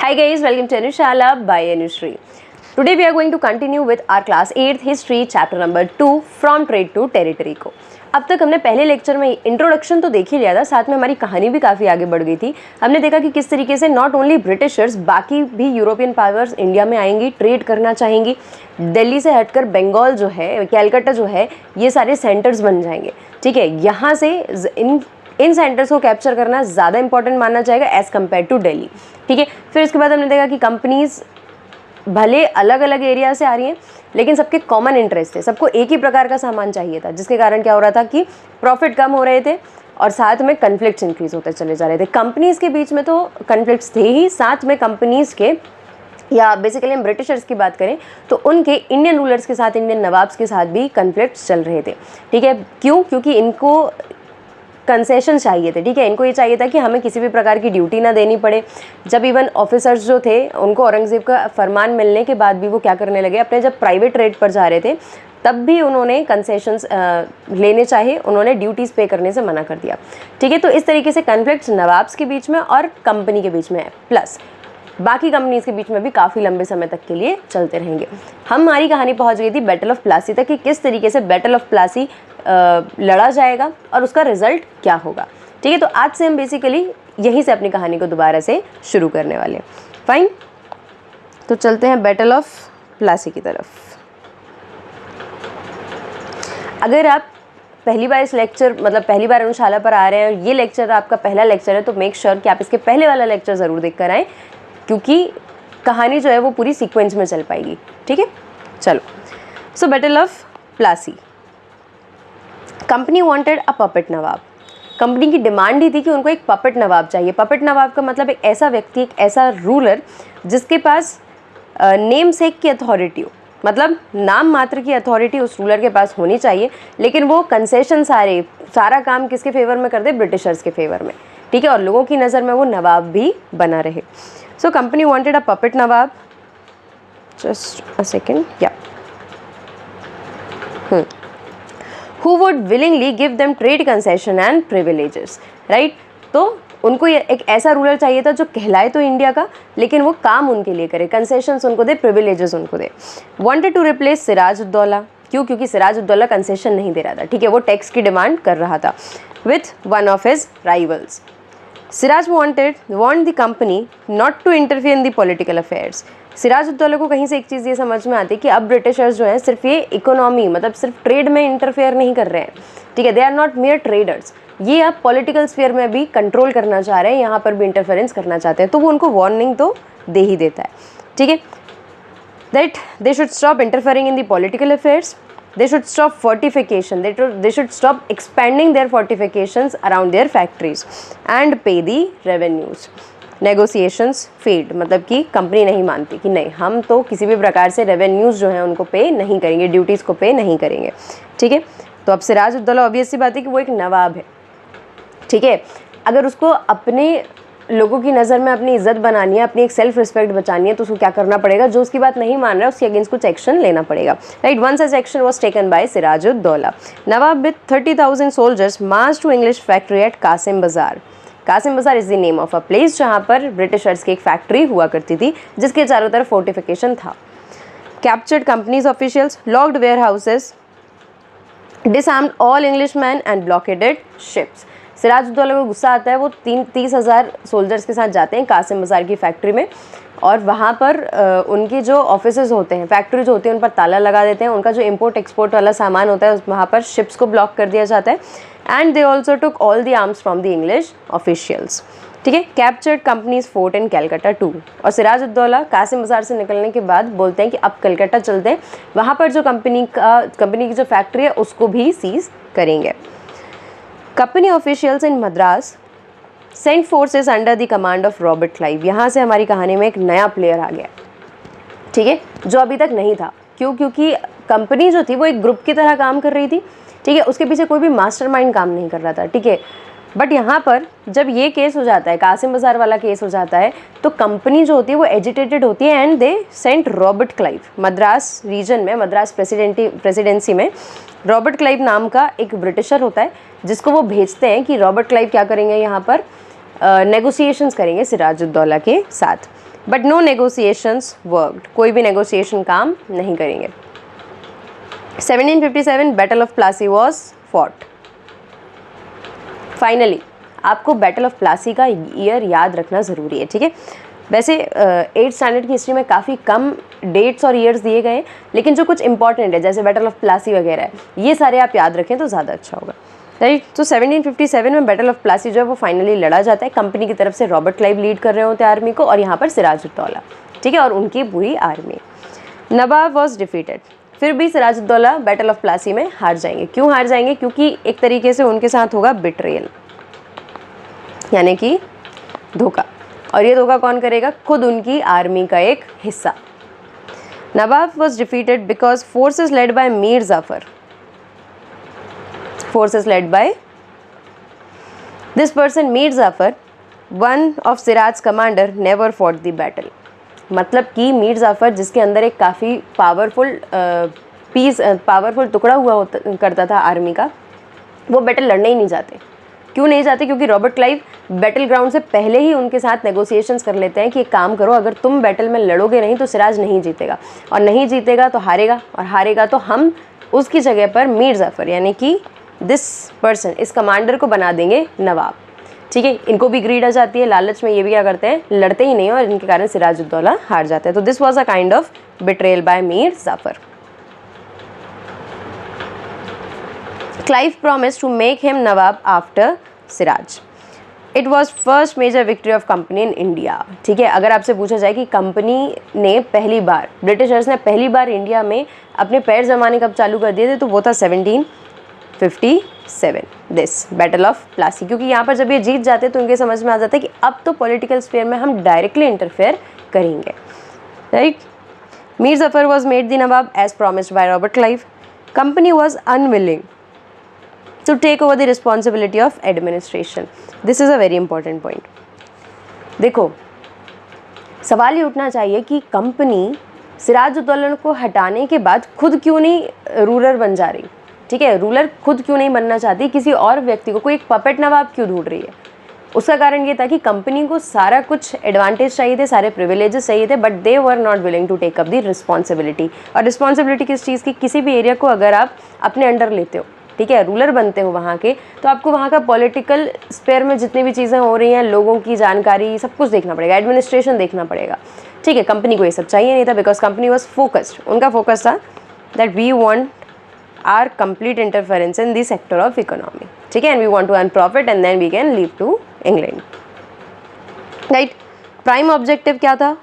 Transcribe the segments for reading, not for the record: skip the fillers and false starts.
Hi guys, welcome to Anushala by Anushree. Today we are going to continue with our class 8th history chapter number 2 from trade to territory को। अब तक हमने पहले lecture में introduction तो देख ही लिया था, साथ में हमारी कहानी भी काफ़ी आगे बढ़ गई थी। हमने देखा कि किस तरीके से नॉट ओनली ब्रिटिशर्स बाकी भी यूरोपियन पावर्स इंडिया में आएंगी, ट्रेड करना चाहेंगी। दिल्ली से हटकर बंगाल जो है, कैलकाटा जो है, ये सारे सेंटर्स बन जाएंगे। ठीक है, यहाँ से इन सेंटर्स को कैप्चर करना ज़्यादा इंपॉर्टेंट माना जाएगा एज़ कम्पेयर टू दिल्ली। ठीक है, फिर इसके बाद हमने देखा कि कंपनीज भले अलग अलग एरिया से आ रही हैं, लेकिन सबके कॉमन इंटरेस्ट थे, सबको एक ही प्रकार का सामान चाहिए था, जिसके कारण क्या हो रहा था कि प्रॉफिट कम हो रहे थे और साथ में कन्फ्लिक्ट्स इंक्रीज होते चले जा रहे थे। कंपनीज़ के बीच में तो कन्फ्लिक्ट्स थे ही, साथ में कंपनीज़ के या बेसिकली हम ब्रिटिशर्स की बात करें तो उनके इंडियन रूलर्स के साथ, इंडियन नवाब्स के साथ भी कन्फ्लिक्ट्स चल रहे थे। ठीक है, क्यों? क्योंकि इनको कंसेशन चाहिए थे। ठीक है, इनको ये चाहिए था कि हमें किसी भी प्रकार की ड्यूटी ना देनी पड़े। जब इवन ऑफिसर्स जो थे उनको औरंगज़ेब का फरमान मिलने के बाद भी वो क्या करने लगे, अपने जब प्राइवेट रेट पर जा रहे थे तब भी उन्होंने कंसेशंस लेने चाहे, उन्होंने ड्यूटीज़ पे करने से मना कर दिया। ठीक है, तो इस तरीके से कन्फ्लिक्ट्स नवाब्स के बीच में और कंपनी के बीच में है, प्लस बाकी कंपनीज़ के बीच में भी काफ़ी लंबे समय तक के लिए चलते रहेंगे। हमारी कहानी पहुंच गई थी बैटल ऑफ प्लासी तक कि किस तरीके से बैटल ऑफ प्लासी लड़ा जाएगा और उसका रिजल्ट क्या होगा। ठीक है, तो आज से हम बेसिकली यहीं से अपनी कहानी को दोबारा से शुरू करने वाले हैं। फाइन, तो चलते हैं बैटल ऑफ प्लासी की तरफ। अगर आप पहली बार इस लेक्चर पहली बार अनुशाला पर आ रहे हैं और ये लेक्चर आपका पहला लेक्चर है, तो मेक श्योर कि आप इसके पहले वाला लेक्चर ज़रूर देख कर आएँ, क्योंकि कहानी जो है वो पूरी सीक्वेंस में चल पाएगी। ठीक है, चलो। सो battle of Plassey, company wanted a puppet Nawab. Company की डिमांड ही थी कि उनको एक पपेट नवाब चाहिए। पपेट नवाब का मतलब एक ऐसा व्यक्ति, एक ऐसा रूलर जिसके पास नेम सेक की अथॉरिटी हो, मतलब नाम मात्र की अथॉरिटी उस रूलर के पास होनी चाहिए, लेकिन वो कंसेशन सारा काम किसके फेवर में कर दे? ब्रिटिशर्स के फेवर में। ठीक है, और लोगों की नज़र में वो नवाब भी बना रहे। So company wanted a puppet Nawab. Just a second, या who would willingly give them trade concession and privileges, right? तो उनको एक ऐसा रूलर चाहिए था जो कहलाए तो इंडिया का, लेकिन वो काम उनके लिए करे, कंसेशंस उनको दे, प्रिविलेजेस उनको दे। Wanted to replace Sirajuddaula. क्यों? क्योंकि सिराजुद्दौला कंसेशन नहीं दे रहा था। ठीक है, वो टैक्स की डिमांड कर रहा था with one of his rivals. Siraj want the company not to interfere in the political affairs. Sirajuddaulah को कहीं से एक चीज़ ये समझ में आती है कि अब ब्रिटिशर्स जो हैं सिर्फ ये इकोनॉमी, मतलब सिर्फ ट्रेड में इंटरफेयर नहीं कर रहे हैं। ठीक है, they are not mere traders, ये अब पॉलिटिकल स्फीयर में भी कंट्रोल करना चाह रहे हैं, यहाँ पर भी इंटरफेरेंस करना चाहते हैं। तो वो उनको वार्निंग तो दे ही देता है। ठीक है, that they should stop interfering in the political affairs, they should stop fortification, they should stop expanding their fortifications around their factories and pay the revenues. Negotiations failed, मतलब कि कंपनी नहीं मानती कि नहीं, हम तो किसी भी प्रकार से रेवेन्यूज़ जो हैं उनको पे नहीं करेंगे, ड्यूटीज़ को पे नहीं करेंगे। ठीक है, तो अब सिराजुद्दौला ऑब्वियस सी बात है कि वो एक नवाब है। ठीक है, अगर उसको अपने लोगों की नज़र में अपनी इज्जत बनानी है, अपनी एक सेल्फ रिस्पेक्ट बचानी है, तो उसको क्या करना पड़ेगा? जो उसकी बात नहीं मान रहा है उसके अगेंस्ट कुछ एक्शन लेना पड़ेगा। Right, one such action was taken by Sirajuddaulah. Nawab with 30,000 soldiers march to English factory at Kasim Bazar. Kasim Bazar is the name of a place जहाँ पर ब्रिटिशर्स की एक फैक्ट्री हुआ करती थी, जिसके चारों तरफ फोर्टिफिकेशन था। Captured company's officials, locked warehouses, disarmed all English man and blockaded ships. Sirajuddaula को गुस्सा आता है, वो 30,000 सोल्जर्स के साथ जाते हैं कासिम बाजार की फैक्ट्री में, और वहाँ पर उनके जो ऑफिसेज होते हैं, फैक्ट्री जो होती है, उन पर ताला लगा देते हैं। उनका जो इम्पोर्ट एक्सपोर्ट वाला सामान होता है वहाँ पर शिप्स को ब्लॉक कर दिया जाता है। And they also took all the arms from the English officials. ठीक है, captured company's fort in Calcutta too. और सिराजुद्दौला कासिम बाजार से निकलने के बाद बोलते हैं कि अब कलकत्ता चलते हैं, वहाँ पर जो कंपनी की जो फैक्ट्री है उसको भी सीज करेंगे। Company officials in Madras sent forces under the command of Robert Clive. यहाँ से हमारी कहानी में एक नया प्लेयर आ गया। ठीक है, जो अभी तक नहीं था। क्यों? क्योंकि कंपनी जो थी वो एक ग्रुप की तरह काम कर रही थी। ठीक है, उसके पीछे कोई भी मास्टरमाइंड काम नहीं कर रहा था। ठीक है, बट यहाँ पर जब ये केस हो जाता है, कासिम बाजार वाला केस हो जाता है, तो कंपनी जो होती है वो एजिटेटेड होती है and they sent Robert Clive Madras region में, मद्रास प्रेसिडेंसी में रॉबर्ट क्लाइव नाम का एक ब्रिटिशर होता है, जिसको वो भेजते हैं कि रॉबर्ट क्लाइव क्या करेंगे, यहाँ पर नेगोशिएशंस करेंगे सिराजुद्दौला के साथ, बट नो नेगोशिएशंस वर्कड, कोई भी नेगोशिएशन काम नहीं करेंगे। 1757 battle of Plassey was fought. Finally आपको बैटल ऑफ प्लासी का ईयर याद रखना ज़रूरी है, ठीक है। वैसे 8th स्टैंडर्ड की हिस्ट्री में काफ़ी कम डेट्स और ईयर्स दिए गए हैं, लेकिन जो कुछ इंपॉर्टेंट है जैसे बैटल ऑफ प्लासी वगैरह है, ये सारे आप याद रखें तो ज़्यादा अच्छा होगा, राइट। तो 1757 में बैटल ऑफ प्लासी जो है वो फाइनली लड़ा जाता है। कंपनी की तरफ से रॉबर्ट क्लाइव लीड कर रहे होते हैं आर्मी को, और यहाँ पर सिराजुद्दौला, ठीक है, और उनकी पूरी आर्मी। नवाब वॉज डिफीटेड, फिर भी सिराजुद्दौला बैटल ऑफ प्लासी में हार जाएंगे। क्यों हार जाएंगे? क्योंकि एक तरीके से उनके साथ होगा बिट्रेयल, यानी कि धोखा, और ये धोखा कौन करेगा? खुद उनकी आर्मी का एक हिस्सा। Nawab was defeated because forces led by Mir Jafar, forces led by this person Mir Jafar, one of Sirad's commander, never fought the battle। मतलब कि मीर जाफ़र जिसके अंदर एक काफ़ी पावरफुल टुकड़ा हुआ करता था आर्मी का, वो बैटल लड़ने ही नहीं जाते। क्यों नहीं जाते? क्योंकि रॉबर्ट क्लाइव बैटल ग्राउंड से पहले ही उनके साथ नेगोशिएशंस कर लेते हैं कि एक काम करो, अगर तुम बैटल में लड़ोगे नहीं तो सिराज नहीं जीतेगा, और नहीं जीतेगा तो हारेगा, और हारेगा तो हम उसकी जगह पर मीर जाफ़र यानी कि दिस पर्सन, इस कमांडर को बना देंगे नवाब, ठीक है। इनको भी ग्रीड आ जाती है, लालच में ये भी क्या करते हैं, लड़ते ही नहीं, और इनके कारण सिराजुद्दौला हार जाता है। तो this was a kind of betrayal by Mir Jafar. Clive promised to make him nawab after Siraj. It was first major victory of company in India, ठीक है। अगर आपसे पूछा जाए कि कंपनी ने पहली बार, ब्रिटिशर्स ने पहली बार इंडिया में अपने पैर जमाने कब चालू कर दिए थे, तो वो था 1757, दिस बैटल ऑफ प्लासी। क्योंकि यहाँ पर जब ये जीत जाते तो उनके समझ में आ जाता है कि अब तो पॉलिटिकल स्फीयर में हम डायरेक्टली इंटरफेयर करेंगे, right. Mir Jafar was made the nawab as promised by Robert Clive. Company was unwilling to take over the responsibility of administration. This is a very important point. देखो, सवाल ये उठना चाहिए कि कंपनी सिराजुद्दौला को हटाने के बाद खुद क्यों नहीं रूलर बन जा रही, ठीक है। रूलर खुद क्यों नहीं बनना चाहती, किसी और व्यक्ति को, कोई एक पपेट नवाब क्यों ढूंढ रही है? उसका कारण ये था कि कंपनी को सारा कुछ एडवांटेज चाहिए थे, सारे प्रिविलेजेस चाहिए थे, but they were not willing to take up the responsibility. और रिस्पॉन्सिबिलिटी किस चीज़ की? किसी भी एरिया को अगर आप अपने अंडर लेते हो, ठीक है, रूलर बनते हो वहाँ के, तो आपको वहाँ का पॉलिटिकल स्पेयर में जितनी भी चीज़ें हो रही हैं, लोगों की जानकारी, सब कुछ देखना पड़ेगा, एडमिनिस्ट्रेशन देखना पड़ेगा, ठीक है। कंपनी को ये सब चाहिए नहीं था, बिकॉज कंपनी वॉज फोकस्ड, उनका फोकस था that we want are complete interference in the sector of economy, ठीक है, and we want to earn profit and then we can leave to England, right. Prime objective क्या था?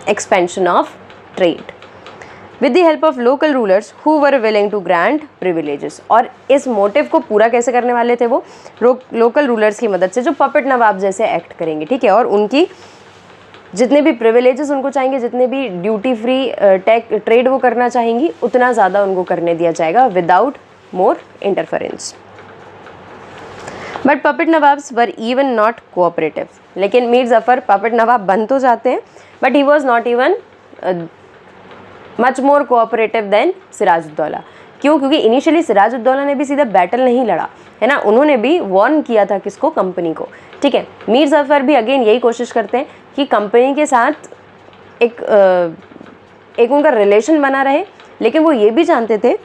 Expansion of trade with the help of local rulers who were willing to grant privileges। और इस motive को पूरा कैसे करने वाले थे? वो लोकल रूलर्स की मदद से, जो पपेट नवाब जैसे एक्ट करेंगे, ठीक है, और उनकी जितने भी प्रिविलेजेस उनको चाहेंगे, जितने भी ड्यूटी फ्री ट्रेड वो करना चाहेंगी, उतना ज़्यादा उनको करने दिया जाएगा without more interference. But puppet nawabs were even not cooperative. लेकिन मीर जफ़र पपेट नवाब बन तो जाते हैं, but he was not even much more cooperative than Sirajuddaulah. क्यों? क्योंकि इनिशियली सिराजुद्दौला ने भी सीधा बैटल नहीं लड़ा, है ना, उन्होंने भी वार्न किया था किसको? कंपनी को, ठीक है। मीर जफ़र भी अगेन यही कोशिश करते हैं कि कंपनी के साथ एक उनका रिलेशन बना रहे, लेकिन वो ये भी जानते थे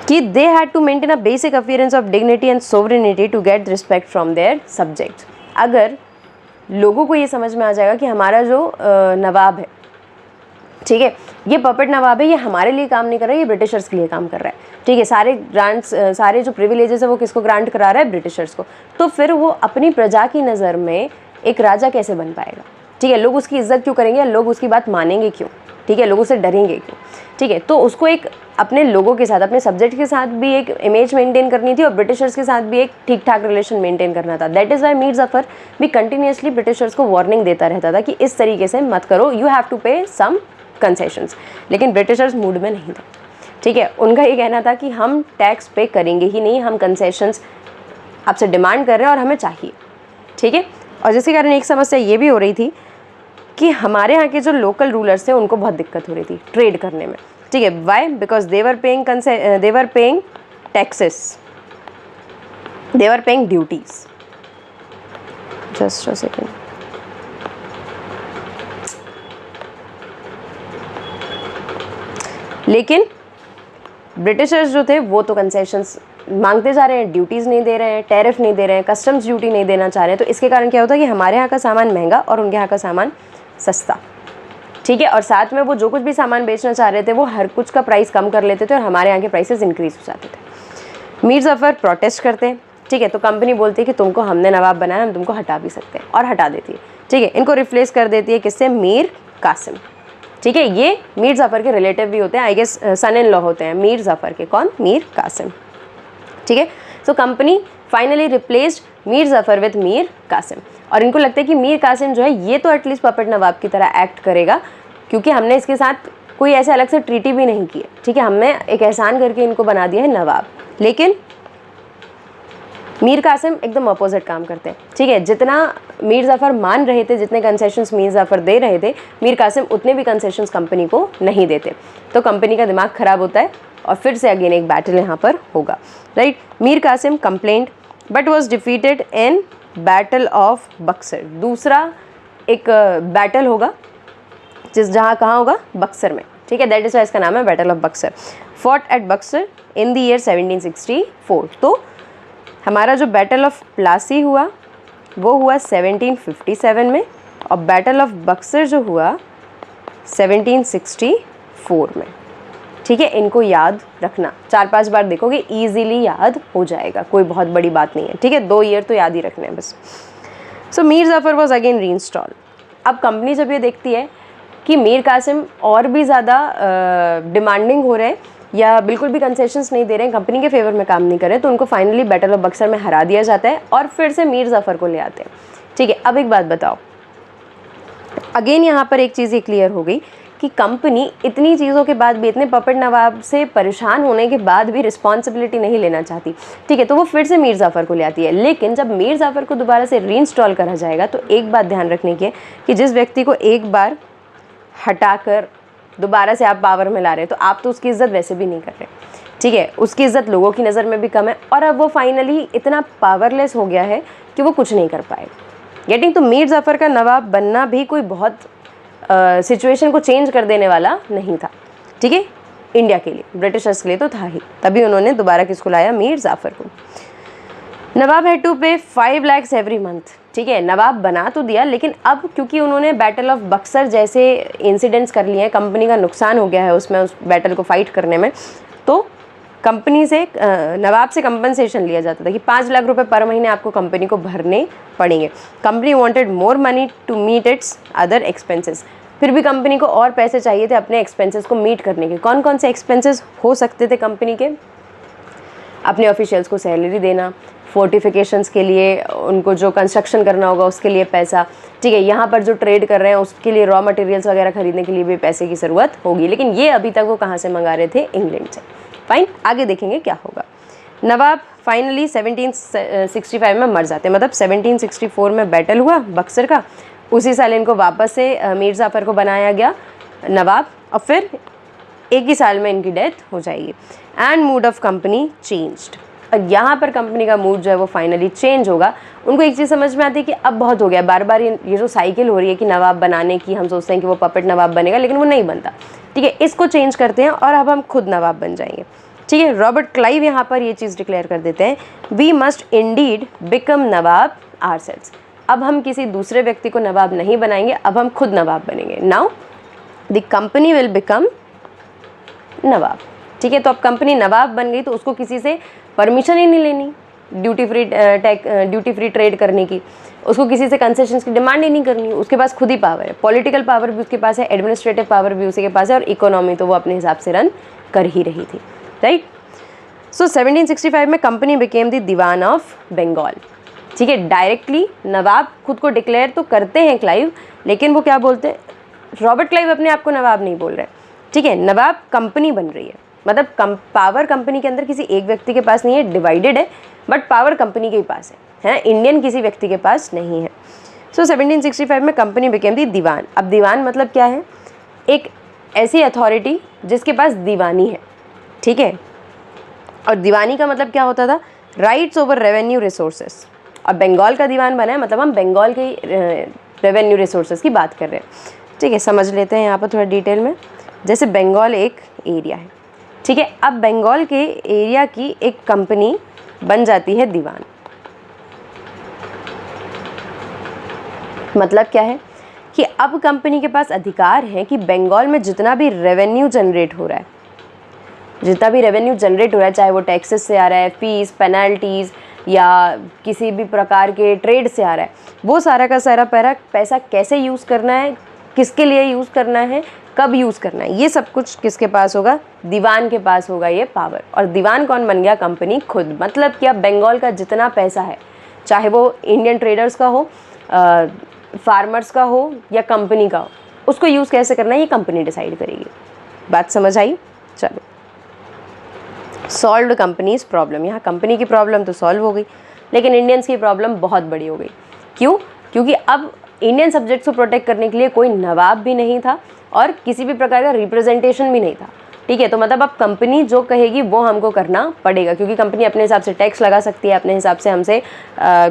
कि they had to maintain a basic appearance of dignity and sovereignty to get respect from their subjects. अगर लोगों को ये समझ में आ जाएगा कि हमारा जो नवाब है, ठीक है, ये पपेट नवाब है, ये हमारे लिए काम नहीं कर रहा है, ये ब्रिटिशर्स के लिए काम कर रहा है, ठीक है, सारे ग्रांट्स, सारे जो प्रिविलेजेस है वो किसको ग्रांट करा रहा है? ब्रिटिशर्स को। तो फिर वो अपनी प्रजा की नज़र में एक राजा कैसे बन पाएगा, ठीक है। लोग उसकी इज्जत क्यों करेंगे, लोग उसकी बात मानेंगे क्यों, ठीक है, लोगों से डरेंगे क्यों, ठीक है। तो उसको एक अपने लोगों के साथ, अपने सब्जेक्ट के साथ भी एक इमेज मेंटेन करनी थी, और ब्रिटिशर्स के साथ भी एक ठीक ठाक रिलेशन मेंटेन करना था। That is why Mir Zafar भी कंटिन्यूसली ब्रिटिशर्स को वार्निंग देता रहता था कि इस तरीके से मत करो, यू हैव टू पे सम कंसेशंस। लेकिन ब्रिटिशर्स मूड में नहीं थे, ठीक है। उनका ये कहना था कि हम टैक्स पे करेंगे ही नहीं, हम कंसेशंस आपसे डिमांड कर रहे हैं और हमें चाहिए, ठीक है। और जिसके कारण एक समस्या ये भी हो रही थी कि हमारे यहाँ के जो लोकल रूलर्स थे उनको बहुत दिक्कत हो रही थी ट्रेड करने में, ठीक है। Why? Because they were paying taxes, they were paying duties. Just a second, लेकिन ब्रिटिशर्स जो थे वो तो कंसेशंस मांगते जा रहे हैं, ड्यूटीज़ नहीं दे रहे हैं, टैरिफ नहीं दे रहे हैं, कस्टम्स ड्यूटी नहीं देना चाह रहे हैं। तो इसके कारण क्या होता है कि हमारे यहाँ का सामान महंगा और उनके यहाँ का सामान सस्ता, ठीक है। और साथ में वो जो कुछ भी सामान बेचना चाह रहे थे वो हर कुछ का प्राइस कम कर लेते थे और हमारे यहाँ के प्राइसेस इंक्रीज हो जाते थे। मीर ज़फ़र प्रोटेस्ट करते हैं, ठीक है। तो कंपनी बोलती है कि तुमको हमने नवाब बनाया, हम तुमको हटा भी सकते हैं, और हटा देती है, ठीक है। इनको रिप्लेस कर देती है किससे? मीर कासिम, ठीक है। ये मीर ज़फ़र के रिलेटिव भी होते हैं, I guess sun in law होते हैं मीर ज़फ़र के। कौन? मीर कासिम, ठीक है। So company finally replaced Mir Jafar with Mir Kasim, और इनको लगता है कि मीर कासिम जो है ये तो एटलीस्ट पपेट नवाब की तरह एक्ट करेगा, क्योंकि हमने इसके साथ कोई ऐसे अलग से ट्रीटी भी नहीं की है, ठीक है। हमने एक एहसान करके इनको बना दिया है नवाब। लेकिन मीर कासिम एकदम अपोजिट काम करते हैं, ठीक है। जितना मीर ज़फ़र मान रहे थे, जितने कंसेशंस मीर ज़फ़र दे रहे थे, मीर कासिम उतने भी कंसेशंस कंपनी को नहीं देते। तो कंपनी का दिमाग ख़राब होता है और फिर से अगेन एक बैटल यहाँ पर होगा, right. Mir Kasim complaint but was defeated in battle of Buxar. दूसरा एक बैटल होगा जहाँ कहाँ होगा? बक्सर में, ठीक है। दैट इज़ वाई इसका नाम है battle of Buxar. Fought at Buxar in the year 1764। तो हमारा जो बैटल ऑफ प्लासी हुआ वो हुआ 1757 में, और बैटल ऑफ बक्सर जो हुआ 1764 में, ठीक है। इनको याद रखना, 4-5 बार देखोगे ईजीली याद हो जाएगा, कोई बहुत बड़ी बात नहीं है, ठीक है। 2 ईयर तो याद ही रखने हैं बस। So Mir Zafar was again reinstall. अब कंपनी जब ये देखती है कि मीर कासिम और भी ज़्यादा डिमांडिंग हो रहे हैं या बिल्कुल भी कंसेशंस नहीं दे रहे हैं, कंपनी के फेवर में काम नहीं कर रहे, तो उनको फाइनली बैटल ऑफ बक्सर में हरा दिया जाता है और फिर से मीर ज़फ़र को ले आते हैं, ठीक है। अब एक बात बताओ, अगेन यहाँ पर एक चीज़ ये क्लियर हो गई कि कंपनी इतनी चीज़ों के बाद भी, इतने पपेट नवाब से परेशान होने के बाद भी रिस्पॉन्सिबिलिटी नहीं लेना चाहती, ठीक है। तो वो फिर से मीर ज़फ़र को ले आती है। लेकिन जब मीर ज़फ़र को दोबारा से रीइंस्टॉल करा जाएगा तो एक बात ध्यान रखने की है कि जिस व्यक्ति को एक बार हटाकर दोबारा से आप पावर में ला रहे हैं तो आप तो उसकी इज़्ज़त वैसे भी नहीं कर रहे, ठीक है। उसकी इज़्ज़त लोगों की नज़र में भी कम है और अब वो फाइनली इतना पावरलेस हो गया है कि वो कुछ नहीं कर पाए। गेटिंग तो मीर ज़फ़र का नवाब बनना भी कोई बहुत सिचुएशन को चेंज कर देने वाला नहीं था, ठीक है। इंडिया के लिए, ब्रिटिशर्स के लिए तो था ही, तभी उन्होंने दोबारा किसको लाया? मीर ज़फ़र को। नवाब हैड टू पे 5 lakhs एवरी मंथ, ठीक है। नवाब बना तो दिया, लेकिन अब क्योंकि उन्होंने बैटल ऑफ बक्सर जैसे इंसिडेंट्स कर लिए हैं, कंपनी का नुकसान हो गया है उसमें, उस बैटल को फाइट करने में, तो कंपनी से नवाब से कंपनसेशन लिया जाता था कि 5 लाख रुपए पर महीने आपको कंपनी को भरने पड़ेंगे। Company wanted more money to meet its other expenses. फिर भी कंपनी को और पैसे चाहिए थे अपने एक्सपेंसेस को मीट करने के। कौन कौन से एक्सपेंसेस हो सकते थे कंपनी के? अपने ऑफिशियल्स को सैलरी देना, फोर्टिफिकेशंस के लिए उनको जो कंस्ट्रक्शन करना होगा उसके लिए पैसा, ठीक है। यहाँ पर जो ट्रेड कर रहे हैं उसके लिए रॉ मटेरियल्स वगैरह खरीदने के लिए भी पैसे की ज़रूरत होगी। लेकिन ये अभी तक वो कहाँ से मंगा रहे थे? इंग्लैंड से। फाइन, आगे देखेंगे क्या होगा। नवाब फाइनली 1765 में मर जाते हैं, मतलब 1764 में बैटल हुआ बक्सर का, उसी साल इनको वापस से मीर ज़फ़र को बनाया गया नवाब, और फिर एक ही साल में इनकी डेथ हो जाएगी। And mood off company changed. और यहाँ पर कंपनी का मूड जो है वो फाइनली चेंज होगा। उनको एक चीज़ समझ में आती है कि अब बहुत हो गया, बार बार ये जो साइकिल हो रही है कि नवाब बनाने की, हम सोचते हैं कि वो पपेट नवाब बनेगा लेकिन वो नहीं बनता, ठीक है। इसको चेंज करते हैं और अब हम खुद नवाब बन जाएंगे, ठीक है। रॉबर्ट क्लाइव यहाँ पर ये चीज़ डिक्लेयर कर देते हैं, we must indeed become nawab ourselves. अब हम किसी दूसरे व्यक्ति को नवाब नहीं बनाएंगे, अब हम खुद नवाब बनेंगे। Now the company will become nawab, ठीक है। तो अब कंपनी नवाब बन गई तो उसको किसी से परमिशन ही नहीं लेनी ड्यूटी फ्री ट्रेड करने की, उसको किसी से कंसेशंस की डिमांड ही नहीं करनी, उसके पास खुद ही पावर है। पॉलिटिकल पावर भी उसके पास है, एडमिनिस्ट्रेटिव पावर भी उसी के पास है, और इकोनॉमी तो वो अपने हिसाब से रन कर ही रही थी, राइट। सो 1765 में company became the diwan of Bengal, ठीक है। डायरेक्टली नवाब खुद को डिक्लेयर तो करते हैं क्लाइव, लेकिन वो क्या बोलते हैं? रॉबर्ट क्लाइव अपने आप को नवाब नहीं बोल रहे, ठीक है। नवाब कंपनी बन रही है, मतलब पावर कंपनी के अंदर किसी एक व्यक्ति के पास नहीं है, डिवाइडेड है, बट पावर कंपनी के ही पास है, इंडियन किसी व्यक्ति के पास नहीं है। सो 1765 में कंपनी बिकेम दी दीवान। अब दीवान मतलब क्या है? एक ऐसी अथॉरिटी जिसके पास दीवानी है, ठीक है। और दीवानी का मतलब क्या होता था? Rights over revenue resources. और बंगाल का दीवान बना है, मतलब हम बंगाल के रेवेन्यू रिसोर्सेज की बात कर रहे हैं। ठीक है, समझ लेते हैं यहाँ पर थोड़ा डिटेल में। जैसे बंगाल एक एरिया है, ठीक है, अब बंगाल के एरिया की एक कंपनी बन जाती है दीवान। मतलब क्या है कि अब कंपनी के पास अधिकार है कि बंगाल में जितना भी रेवेन्यू जनरेट हो रहा है, चाहे वो टैक्सेस से आ रहा है, फीस, पेनल्टीज़ या किसी भी प्रकार के ट्रेड से आ रहा है, वो सारा का सारा पैसा कैसे यूज़ करना है, किसके लिए यूज़ करना है, कब यूज़ करना है, ये सब कुछ किसके पास होगा? दीवान के पास होगा ये पावर। और दीवान कौन बन गया? कंपनी खुद। मतलब कि अब बंगाल का जितना पैसा है, चाहे वो इंडियन ट्रेडर्स का हो, फार्मर्स का हो या कंपनी का हो, उसको यूज़ कैसे करना है ये कंपनी डिसाइड करेगी। बात समझ आई? चलो, सॉल्व्ड कंपनीज प्रॉब्लम। यहाँ कंपनी की प्रॉब्लम तो सॉल्व हो गई, लेकिन इंडियंस की प्रॉब्लम बहुत बड़ी हो गई। क्यों? क्योंकि अब इंडियन सब्जेक्ट्स को प्रोटेक्ट करने के लिए कोई नवाब भी नहीं था और किसी भी प्रकार का रिप्रेजेंटेशन भी नहीं था। ठीक है, तो मतलब अब कंपनी जो कहेगी वो हमको करना पड़ेगा, क्योंकि कंपनी अपने हिसाब से टैक्स लगा सकती है, अपने हिसाब से हमसे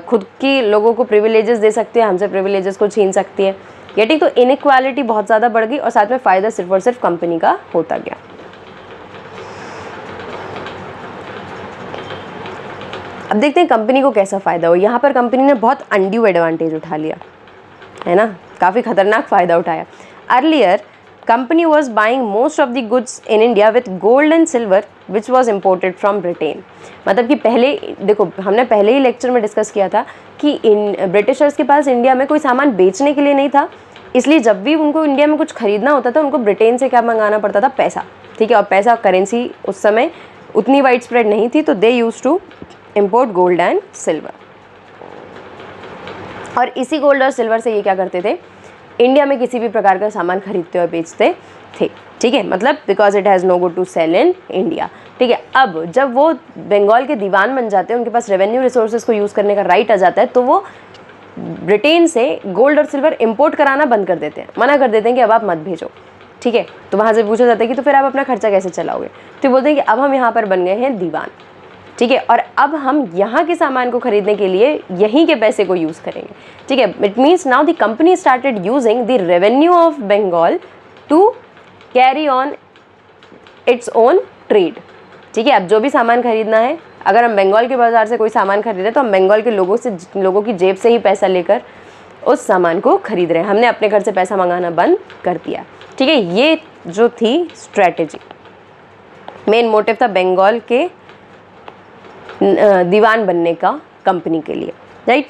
खुद की लोगों को प्रिविलेजेस दे सकती है, हमसे प्रिविलेजेस को छीन सकती है। ये ठीक, तो इनइक्वालिटी बहुत ज़्यादा बढ़ गई और साथ में फ़ायदा सिर्फ और सिर्फ कंपनी का होता गया। अब देखते हैं कंपनी को कैसा फ़ायदा हो। यहाँ पर कंपनी ने बहुत अनड्यू एडवांटेज उठा लिया है ना, काफ़ी खतरनाक फ़ायदा उठाया। Earlier company was buying most of the goods in India with gold and silver which was imported from Britain. मतलब कि पहले देखो, हमने पहले ही लेक्चर में डिस्कस किया था कि ब्रिटिशर्स के पास इंडिया में कोई सामान बेचने के लिए नहीं था, इसलिए जब भी उनको इंडिया में कुछ खरीदना होता था उनको ब्रिटेन से क्या मंगाना पड़ता था? पैसा। ठीक है, और पैसा करेंसी उस समय उतनी वाइड स्प्रेड नहीं थी, तो they used to import gold and silver. और इसी गोल्ड और सिल्वर से ये क्या करते थे? इंडिया में किसी भी प्रकार का सामान खरीदते और बेचते थे। ठीक है, मतलब because it has no good to sell in India. ठीक है, अब जब वो बंगाल के दीवान बन जाते हैं, उनके पास रेवेन्यू रिसोर्सेज को यूज़ करने का राइट आ जाता है, तो वो ब्रिटेन से गोल्ड और सिल्वर इंपोर्ट कराना बंद कर देते हैं, मना कर देते हैं कि अब आप मत भेजो। ठीक है, तो वहाँ से पूछा जाता है कि तो फिर आप अपना खर्चा कैसे चलाओगे? तो बोलते हैं कि अब हम यहाँ पर बन गए हैं दीवान। ठीक है, और अब हम यहाँ के सामान को खरीदने के लिए यहीं के पैसे को यूज़ करेंगे। ठीक है, it means now the company started using the revenue of Bengal to carry on its own trade. ठीक है, अब जो भी सामान खरीदना है, अगर हम बंगाल के बाज़ार से कोई सामान खरीद रहे हैं तो हम बंगाल के लोगों की जेब से ही पैसा लेकर उस सामान को खरीद रहे हैं। हमने अपने घर से पैसा मंगाना बंद कर दिया। ठीक है, ये जो थी स्ट्रैटेजी, मेन मोटिव था बंगाल के दीवान बनने का कंपनी के लिए, right.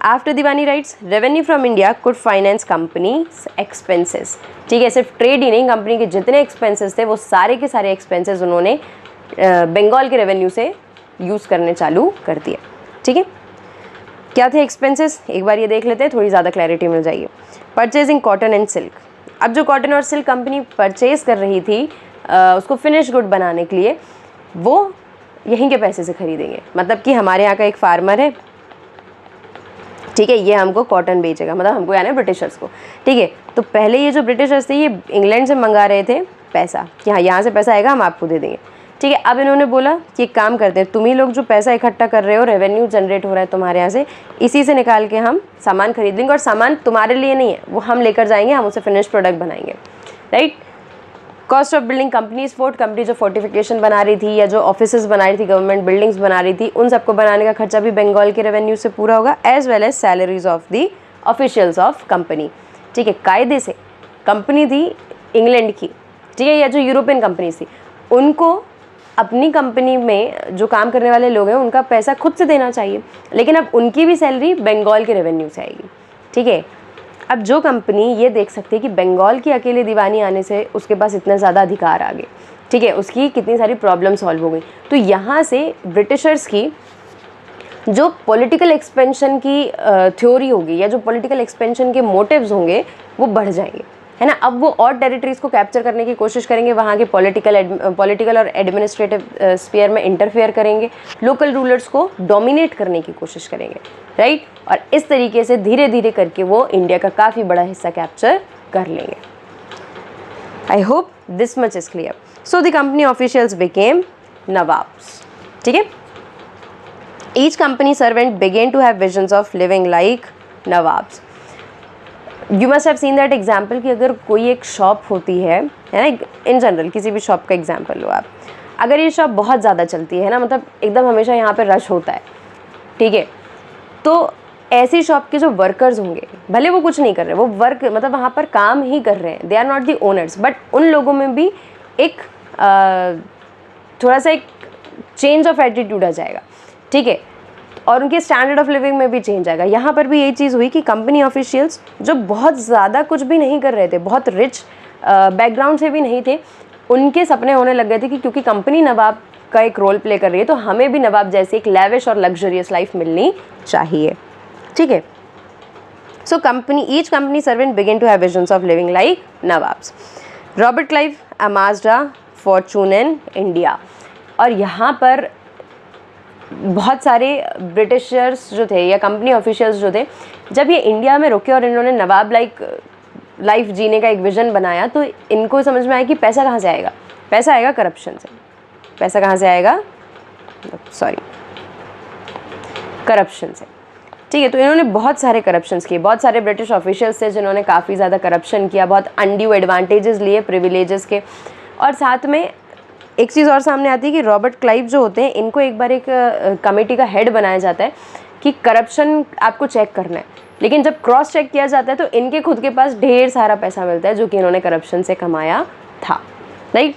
After Deewani rights, revenue from India could finance companies expenses. ठीक है, सिर्फ ट्रेड ही नहीं, कंपनी के जितने एक्सपेंसेस थे वो सारे के सारे एक्सपेंसेस उन्होंने बंगाल के रेवेन्यू से यूज़ करने चालू कर दिए। ठीक है, क्या थे एक्सपेंसेस? एक बार ये देख लेते हैं, थोड़ी ज़्यादा क्लैरिटी मिल जाएगी। Purchasing cotton and silk. अब जो कॉटन और सिल्क कंपनी परचेज कर रही थी उसको फिनिश गुड बनाने के लिए, वो यहीं के पैसे से खरीदेंगे। मतलब कि हमारे यहाँ का एक फार्मर है, ठीक है, ये हमको कॉटन बेचेगा, मतलब हमको यानी ब्रिटिशर्स को। ठीक है, तो पहले ये जो ब्रिटिशर्स थे ये इंग्लैंड से मंगा रहे थे पैसा कि हाँ यहाँ से पैसा आएगा, हम आपको दे देंगे। ठीक है, अब इन्होंने बोला कि एक काम करते हैं, तुम ही लोग जो पैसा इकट्ठा कर रहे हो, रेवेन्यू जनरेट हो रहा है तुम्हारे यहाँ से, इसी से निकाल के हम सामान खरीद लेंगे, और सामान तुम्हारे लिए नहीं है, वो हम लेकर जाएंगे, हम उसे फिनिश प्रोडक्ट बनाएंगे, right. Cost of building companies fort, company जो फोर्टिफिकेशन बना रही थी या जो ऑफिसेज बना रही थी, गवर्नमेंट बिल्डिंग्स बना रही थी, उन सबको बनाने का खर्चा भी बंगाल के रेवेन्यू से पूरा होगा, as well as salaries of the officials of company. ठीक है, कायदे से कंपनी थी इंग्लैंड की, ठीक है, या जो यूरोपियन कंपनी थी, उनको अपनी कंपनी में जो काम करने वाले लोग हैं उनका पैसा खुद से देना चाहिए, लेकिन अब उनकी भी सैलरी बंगाल के रेवेन्यू से आएगी। ठीक है, अब जो कंपनी ये देख सकती है कि बंगाल की अकेले दीवानी आने से उसके पास इतना ज़्यादा अधिकार आ गए, ठीक है, उसकी कितनी सारी प्रॉब्लम सॉल्व हो गई, तो यहाँ से ब्रिटिशर्स की जो पॉलिटिकल एक्सपेंशन की थ्योरी होगी या जो पॉलिटिकल एक्सपेंशन के मोटिव्स होंगे वो बढ़ जाएंगे, है ना। अब वो और टेरिटरीज़ को कैप्चर करने की कोशिश करेंगे, वहाँ के पॉलिटिकल और एडमिनिस्ट्रेटिव स्फीयर में इंटरफेयर करेंगे, लोकल रूलर्स को डोमिनेट करने की कोशिश करेंगे, राइट। और इस तरीके से धीरे धीरे करके वो इंडिया का काफ़ी बड़ा हिस्सा कैप्चर कर लेंगे। I hope this much is clear. So the company officials became nawabs. ठीक है, Each company servant began to have visions of living like nawabs. You must have seen that example कि अगर कोई एक शॉप होती है ना, इन जनरल किसी भी शॉप का एग्जाम्पल लो आप. अगर ये शॉप बहुत ज़्यादा चलती है ना, मतलब एकदम हमेशा यहाँ पे रश होता है, ठीक है, तो ऐसी शॉप के जो वर्कर्स होंगे, भले वो कुछ नहीं कर रहे, वो वर्क मतलब वहाँ पर काम ही कर रहे हैं, they are not the owners, but उन लोगों में भी एक थोड़ा सा एक चेंज ऑफ एटीट्यूड आ जाएगा, ठीक है, और उनके स्टैंडर्ड ऑफ लिविंग में भी चेंज आएगा. यहाँ पर भी यही चीज़ हुई कि कंपनी ऑफिशियल्स जो बहुत ज़्यादा कुछ भी नहीं कर रहे थे, बहुत रिच बैकग्राउंड से भी नहीं थे, उनके सपने होने लग गए थे कि क्योंकि कंपनी नवाब का एक रोल प्ले कर रही है तो हमें भी नवाब जैसी एक लेविश और लग्जरियस लाइफ मिलनी चाहिए, ठीक है. So each company servant begin to have visions of living like nawabs. Robert Clive amassed a fortune in India. और यहाँ पर बहुत सारे ब्रिटिशर्स जो थे या कंपनी ऑफिशियल्स जो थे, जब ये इंडिया में रुके और इन्होंने नवाब लाइक लाइफ जीने का एक विज़न बनाया, तो इनको समझ में आया कि पैसा कहाँ से आएगा. पैसा आएगा करप्शन से. पैसा कहाँ से आएगा, करप्शन से, ठीक है. तो इन्होंने बहुत सारे करप्शंस किए. बहुत सारे ब्रिटिश ऑफिशियल्स थे जिन्होंने काफ़ी ज़्यादा करप्शन किया, बहुत अनड्यू एडवांटेजेस लिए प्रिविलेजेस के. और साथ में एक चीज़ और सामने आती है कि रॉबर्ट क्लाइव जो होते हैं, इनको एक बार एक कमेटी का हेड बनाया जाता है कि करप्शन आपको चेक करना है, लेकिन जब क्रॉस चेक किया जाता है तो इनके खुद के पास ढेर सारा पैसा मिलता है जो कि इन्होंने करप्शन से कमाया था, राइट.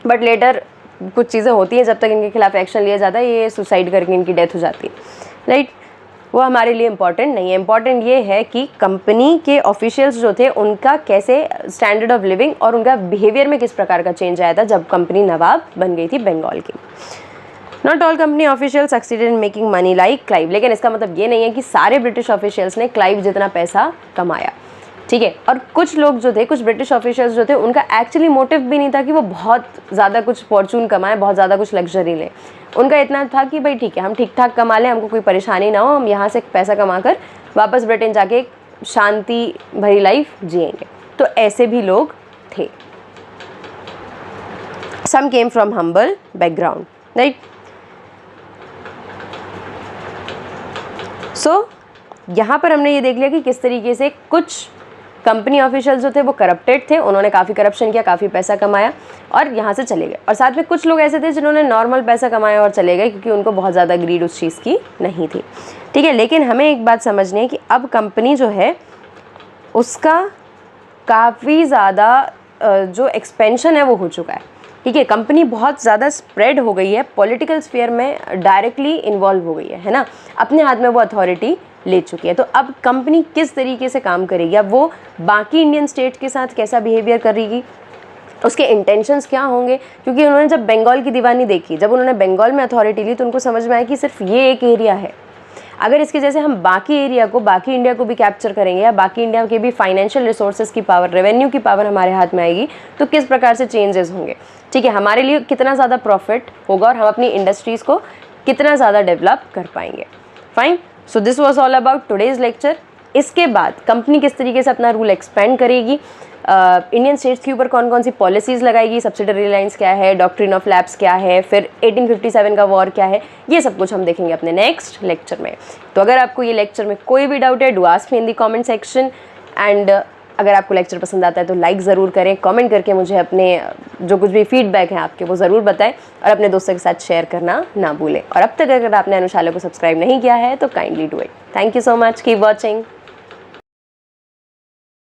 बट लेटर कुछ चीज़ें होती हैं, जब तक इनके खिलाफ एक्शन लिया जाता है ये सुसाइड करके इनकी डेथ हो जाती है, राइट. वो हमारे लिए इम्पॉर्टेंट नहीं है. इम्पॉर्टेंट ये है कि कंपनी के ऑफिशियल्स जो थे उनका कैसे स्टैंडर्ड ऑफ लिविंग और उनका बिहेवियर में किस प्रकार का चेंज आया था जब कंपनी नवाब बन गई थी बंगाल की. Not all company official succeeded in making money like Clive. लेकिन इसका मतलब ये नहीं है कि सारे ब्रिटिश ऑफिशियल्स ने क्लाइव जितना पैसा कमाया, ठीक है. और कुछ लोग जो थे, कुछ ब्रिटिश ऑफिशियल्स जो थे, उनका एक्चुअली मोटिव भी नहीं था कि वो बहुत ज़्यादा कुछ फॉर्चून कमाएं, बहुत ज़्यादा कुछ लग्जरी लें. उनका इतना था कि भाई ठीक है, हम ठीक ठाक कमा लें, हमको कोई परेशानी ना हो, हम यहाँ से पैसा कमा कर वापस ब्रिटेन जाके शांति भरी लाइफ जिएंगे. तो ऐसे भी लोग थे. Some came from humble background, right. So यहाँ पर हमने ये देख लिया कि किस तरीके से कुछ कंपनी ऑफिशियल्स जो थे वो करप्टेड थे, उन्होंने काफ़ी करप्शन किया, काफ़ी पैसा कमाया और यहाँ से चले गए. और साथ में कुछ लोग ऐसे थे जिन्होंने नॉर्मल पैसा कमाया और चले गए क्योंकि उनको बहुत ज़्यादा ग्रीड उस चीज़ की नहीं थी, ठीक है. लेकिन हमें एक बात समझनी है कि अब कंपनी जो है उसका काफ़ी ज़्यादा जो एक्सपेंशन है वो हो चुका है, ठीक है. कंपनी बहुत ज़्यादा स्प्रेड हो गई है, पॉलिटिकल स्फीयर में डायरेक्टली इन्वॉल्व हो गई है ना, अपने हाथ में वो अथॉरिटी ले चुकी है. तो अब कंपनी किस तरीके से काम करेगी, अब वो बाकी इंडियन स्टेट के साथ कैसा बिहेवियर करेगी, उसके इंटेंशंस क्या होंगे. क्योंकि उन्होंने जब बंगाल की दीवानी देखी, जब उन्होंने बंगाल में अथॉरिटी ली, तो उनको समझ में आया कि सिर्फ ये एक एरिया है, अगर इसके जैसे हम बाकी एरिया को, बाकी इंडिया को भी कैप्चर करेंगे या बाकी इंडिया के भी फाइनेंशियल रिसोर्सेज की पावर, रेवेन्यू की पावर हमारे हाथ में आएगी, तो किस प्रकार से चेंजेस होंगे, ठीक है. हमारे लिए कितना ज़्यादा प्रॉफिट होगा और हम अपनी इंडस्ट्रीज़ को कितना ज़्यादा डेवलप कर पाएंगे. Fine. So this was all about today's lecture. इसके बाद कंपनी किस तरीके से अपना रूल एक्सपेंड करेगी, इंडियन स्टेट्स के ऊपर कौन कौन सी पॉलिसीज़ लगाएगी, सब्सिडरी लाइन्स क्या है, डॉक्ट्रिन ऑफ लैप्स क्या है, फिर 1857 का वॉर क्या है, ये सब कुछ हम देखेंगे अपने नेक्स्ट लेक्चर में. तो अगर आपको ये लेक्चर में कोई भी डाउट है, do ask me in the comment section. And अगर आपको लेक्चर पसंद आता है तो लाइक ज़रूर करें, कमेंट करके मुझे अपने जो कुछ भी फीडबैक है आपके वो ज़रूर बताएं और अपने दोस्तों के साथ शेयर करना ना भूलें. और अब तक अगर आपने अनुशाला को सब्सक्राइब नहीं किया है तो kindly do it. Thank you so much. Keep watching.